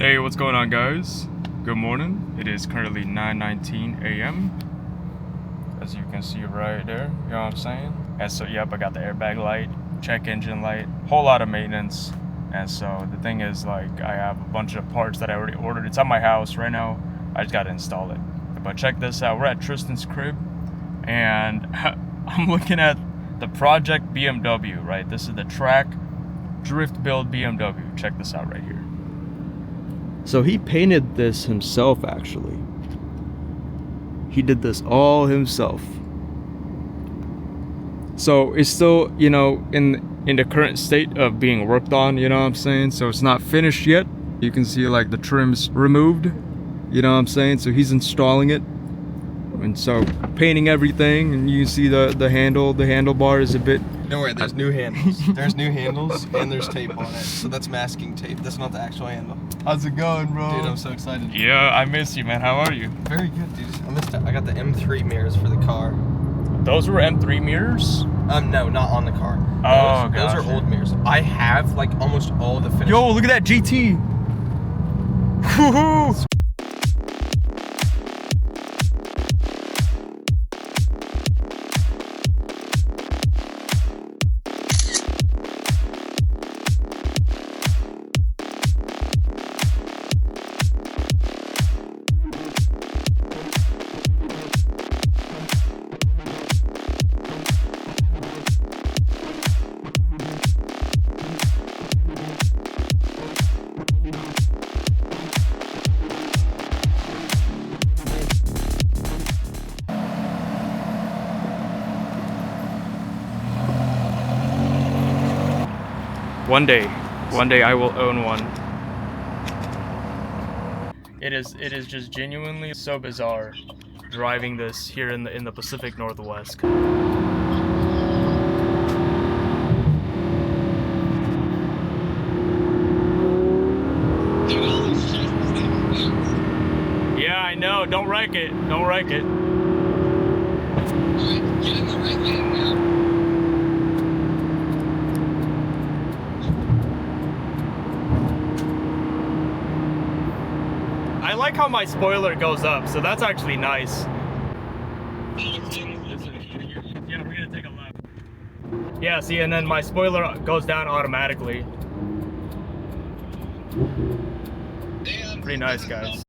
Hey, what's going on, guys? Good morning. It is currently 9:19 a.m. as you can see right there, you know what I'm saying? And so, yep, I got the airbag light, check engine light, whole lot of maintenance. And so the thing is, like, I have a bunch of parts that I already ordered. It's at my house right now. I just got to install it. But check this out. We're at Tristan's crib, and I'm looking at the Project BMW, right? This is the track drift build BMW. Check this out right here. So he painted this himself, actually. He did this all himself. So it's still, you know, in the current state of being worked on, you know what I'm saying? So it's not finished yet. You can see like the trim's removed, you know what I'm saying? So he's installing it. And so painting everything, and you can see the handlebar is a bit. Don't worry, there's new handles. There's new handles and there's tape on it. So that's masking tape. That's not the actual handle. How's it going, bro? Dude, I'm so excited. Yeah, I miss you, man. How are you? Very good, dude. I got the M3 mirrors for the car. Those were M3 mirrors? No, not on the car. Those are old mirrors. I have like almost all the finished. Yo, look at that GT. Woohoo! One day I will own one. It is just genuinely so bizarre driving this here in the Pacific Northwest. Yeah, I know. Don't wreck it. Don't wreck it. Get in the right lane now. I like how my spoiler goes up, so that's actually nice. Yeah, we're gonna take a left. Yeah, see, and then my spoiler goes down automatically. Pretty nice, guys.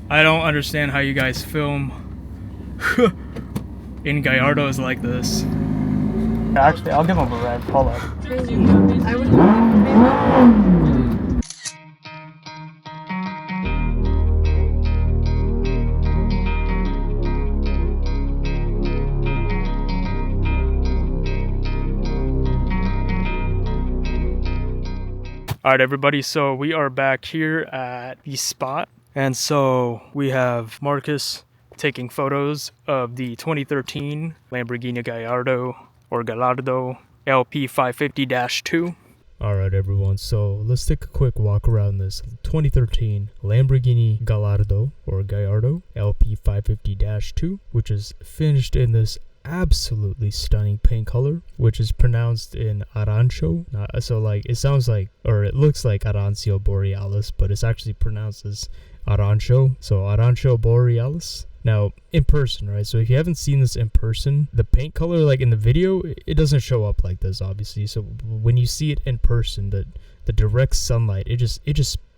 I don't understand how you guys film in Gallardos like this. Actually, I'll give him a rev. Hold up. I would. Alright, everybody, so we are back here at the spot. And so we have Marcus taking photos of the 2013 Lamborghini Gallardo or Gallardo LP550-2. Alright, everyone, so let's take a quick walk around this 2013 Lamborghini Gallardo or Gallardo LP550-2, which is finished in this absolutely stunning paint color, which is pronounced in Arancio. So like it sounds like, or it looks like Arancio Borealis, but it's actually pronounced as Arancio. So Arancio Borealis. Now, in person, right? So if you haven't seen this in person, the paint color, like in the video, it doesn't show up like this, obviously. So when you see it in person, the direct sunlight,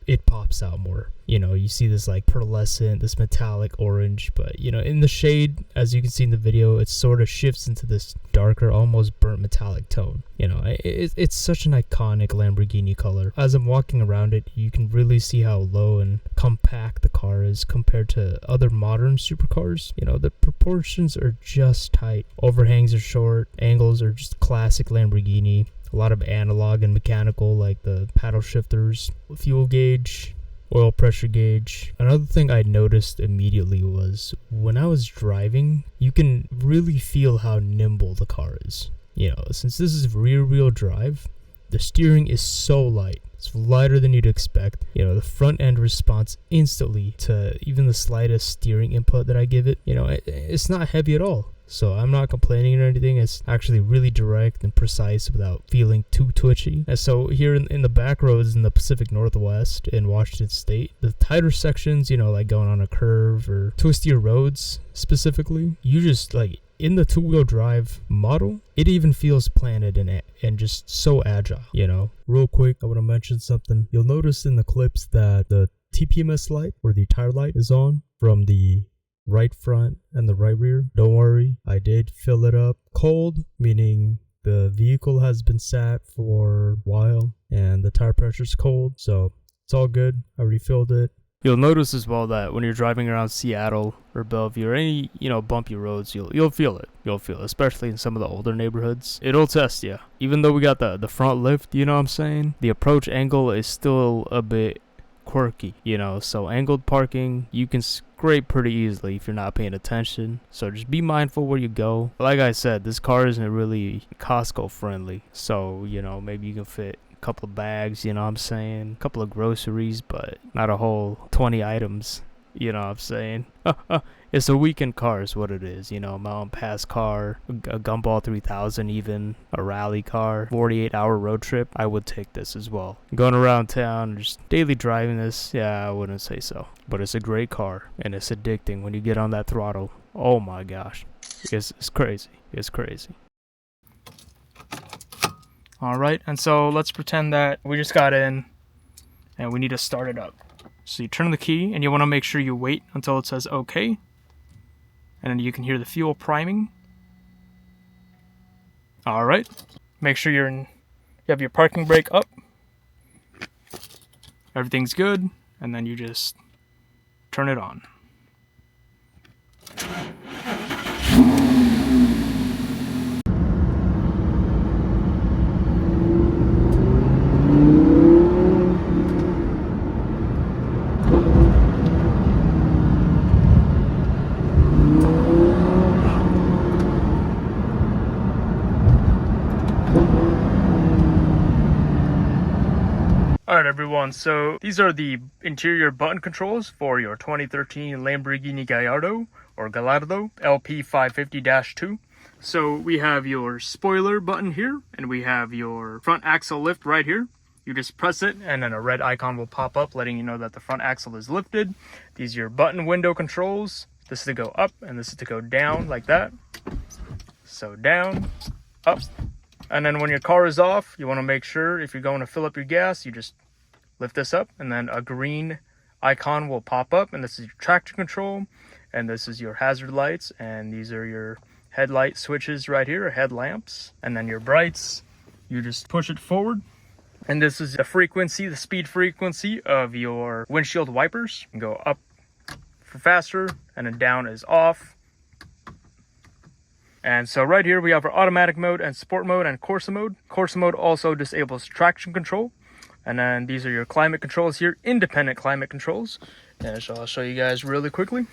it pops out more. You know, you see this like pearlescent, this metallic orange, but you know, in the shade, as you can see in the video, it sort of shifts into this darker, almost burnt metallic tone. You know, it's such an iconic Lamborghini color. As I'm walking around it, you can really see how low and compact the car is compared to other modern supercars. You know, the proportions are just tight. Overhangs are short, angles are just classic Lamborghini. A lot of analog and mechanical, like the paddle shifters, fuel gauge, oil pressure gauge. Another thing I noticed immediately was when I was driving, you can really feel how nimble the car is. You know, since this is rear wheel drive, the steering is so light. It's lighter than you'd expect. You know, the front end responds instantly to even the slightest steering input that I give it. You know, it's not heavy at all. So I'm not complaining or anything. It's actually really direct and precise without feeling too twitchy. And so here in the back roads in the Pacific Northwest in Washington State, the tighter sections, you know, like going on a curve or twistier roads specifically, you just like in the two-wheel drive model, it even feels planted and just so agile, you know. Real quick, I want to mention something. You'll notice in the clips that the TPMS light or the tire light is on from the right front and the right rear. Don't worry, I did fill it up cold, meaning the vehicle has been sat for a while and the tire pressure's cold, so it's all good. I refilled it. You'll notice as well that when you're driving around Seattle or Bellevue or any, you know, bumpy roads, you'll feel it. You'll feel it, especially in some of the older neighborhoods. It'll test you. Even though we got the front lift, you know what I'm saying? The approach angle is still a bit quirky, you know, so angled parking, you can scrape pretty easily if you're not paying attention. So just be mindful where you go. Like I said, this car isn't really Costco friendly. So, you know, maybe you can fit couple of bags, you know what I'm saying, a couple of groceries, but not a whole 20 items, you know what I'm saying. It's a weekend car is what it is, you know, a mountain pass car, a Gumball 3000, even a rally car, 48-hour road trip. I would take this as well. Going around town, just daily driving this, yeah, I wouldn't say so, but it's a great car and it's addicting when you get on that throttle. Oh my gosh, it's crazy. It's crazy. Alright, and so let's pretend that we just got in and we need to start it up. So you turn the key and you want to make sure you wait until it says OK. And then you can hear the fuel priming. Alright, make sure you have your parking brake up. Everything's good, and then you just turn it on. Alright everyone, so these are the interior button controls for your 2013 Lamborghini Gallardo or Gallardo LP550-2. So we have your spoiler button here, and we have your front axle lift right here. You just press it and then a red icon will pop up letting you know that the front axle is lifted. These are your button window controls. This is to go up and this is to go down like that. So down, up. And then when your car is off, you want to make sure if you're going to fill up your gas, you just lift this up and then a green icon will pop up, and this is your traction control, and this is your hazard lights, and these are your headlight switches right here, or headlamps. And then your brights, you just push it forward, and this is the frequency, the speed frequency of your windshield wipers. You can go up for faster, and then down is off. And so right here we have our automatic mode and sport mode and Corsa mode. Corsa mode also disables traction control. And then these are your climate controls here, independent climate controls. And so I'll show you guys really quickly.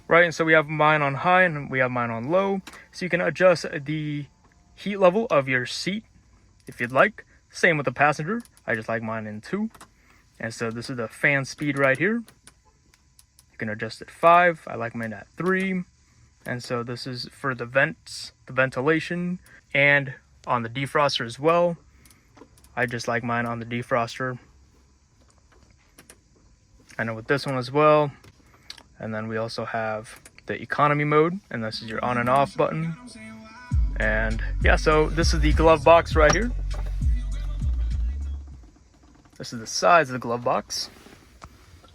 Right, and so we have mine on high and we have mine on low. So you can adjust the heat level of your seat if you'd like. Same with the passenger. I just like mine in 2. And so this is the fan speed right here. You can adjust it 5. I like mine at 3. And so this is for the vents, the ventilation, and on the defroster as well. I just like mine on the defroster. And with this one as well. And then we also have the economy mode, and this is your on and off button. And yeah, so this is the glove box right here. This is the size of the glove box.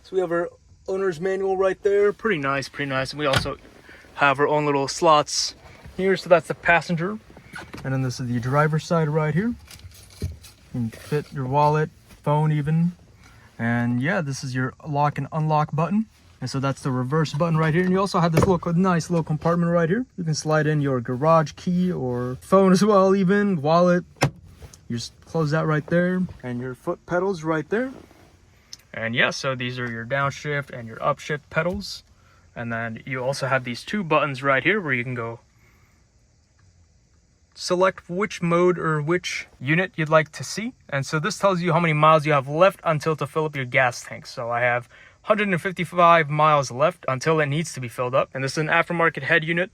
So we have our owner's manual right there. Pretty nice, pretty nice. And we also have our own little slots here. So that's the passenger. And then this is the driver's side right here. You can fit your wallet, phone even. And yeah, this is your lock and unlock button. And so that's the reverse button right here. And you also have this little nice little compartment right here. You can slide in your garage key or phone as well, even wallet. You just close that right there, and your foot pedals right there. And yeah, so these are your downshift and your upshift pedals. And then you also have these two buttons right here where you can go select which mode or which unit you'd like to see. And so this tells you how many miles you have left until to fill up your gas tank. So I have 155 miles left until it needs to be filled up. And this is an aftermarket head unit.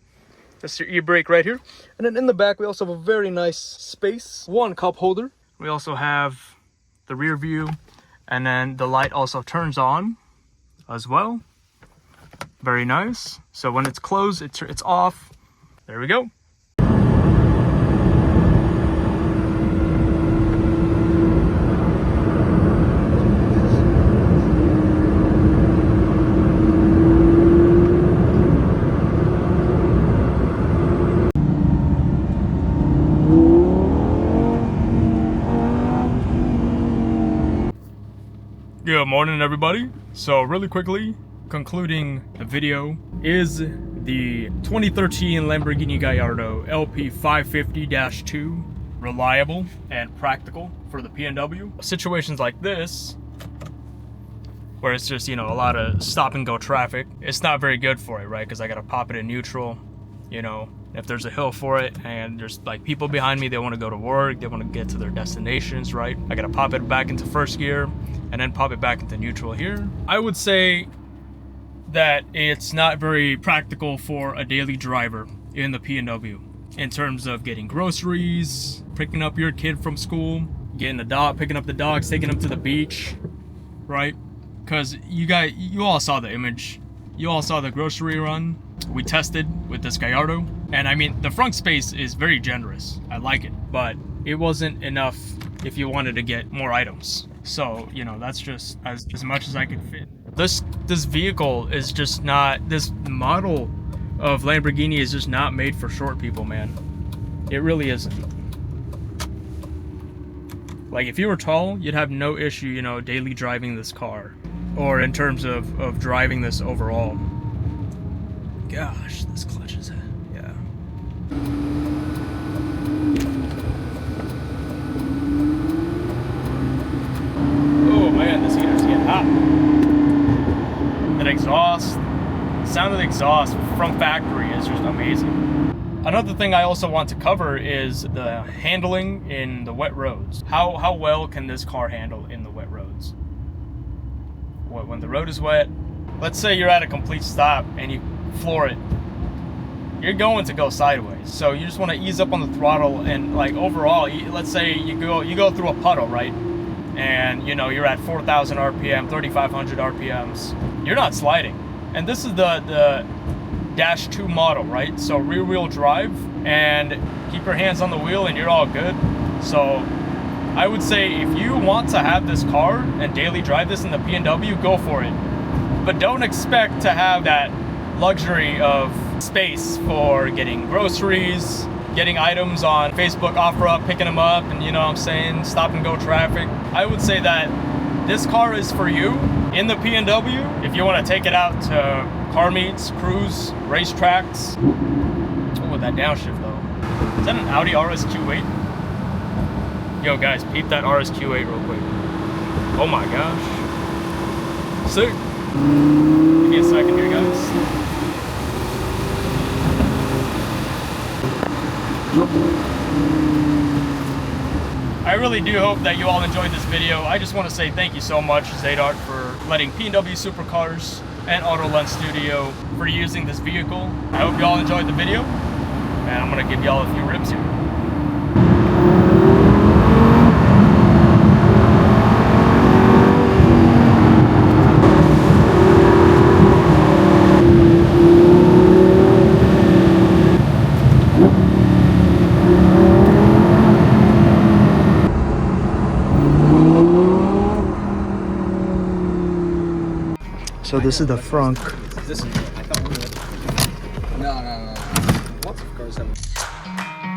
That's your e-brake right here. And then in the back, we also have a very nice space. One cup holder. We also have the rear view. And then the light also turns on as well. Very nice. So when it's closed, it's off. There we go. Good morning, everybody. So really quickly, concluding the video is the 2013 Lamborghini Gallardo LP550-2, reliable and practical for the PNW. Situations like this, where it's just, you know, a lot of stop and go traffic, it's not very good for it, right? Because I gotta pop it in neutral, you know, if there's a hill for it and there's like people behind me, they want to go to work, they want to get to their destinations, right? I gotta pop it back into first gear and then pop it back into neutral here. I would say that it's not very practical for a daily driver in the PNW in terms of getting groceries, picking up your kid from school, getting the dog, picking up the dogs, taking them to the beach, right? Because you all saw the image. You all saw the grocery run we tested with this Gallardo. And I mean, the front space is very generous. I like it, but it wasn't enough if you wanted to get more items. So, you know, that's just as much as I could fit. This vehicle is just not, this model of Lamborghini is just not made for short people, man. It really isn't. Like, if you were tall, you'd have no issue, you know, daily driving this car. Or in terms of driving this overall. Gosh, this clutch is, yeah. Oh man, this heater's getting hot. That exhaust, the sound of the exhaust from factory is just amazing. Another thing I also want to cover is the handling in the wet roads. How well can this car handle in the wet roads? When the road is wet, let's say you're at a complete stop and you floor it, you're going to go sideways. So you just want to ease up on the throttle, and like overall, let's say you go through a puddle, right? And you know you're at 4,000 RPM, 3,500 RPMs. You're not sliding. And this is the Dash 2 model, right? So rear wheel drive, and keep your hands on the wheel and you're all good. So I would say if you want to have this car and daily drive this in the PNW, go for it. But don't expect to have that luxury of space for getting groceries, getting items on Facebook OfferUp, picking them up, and you know what I'm saying, stop and go traffic. I would say that this car is for you in the PNW if you want to take it out to car meets, cruise, racetracks. Oh, that downshift though. Is that an Audi RSQ8? Yo guys, peep that RSQ8 real quick. Oh my gosh. Sick. Give me a second here, guys. I really do hope that you all enjoyed this video. I just want to say thank you so much, Zadart, for letting PNW Supercars and Auto Lens Studio for using this vehicle. I hope you all enjoyed the video, and I'm going to give y'all a few rips here. So this is the front. This is. No. Lots of cars have.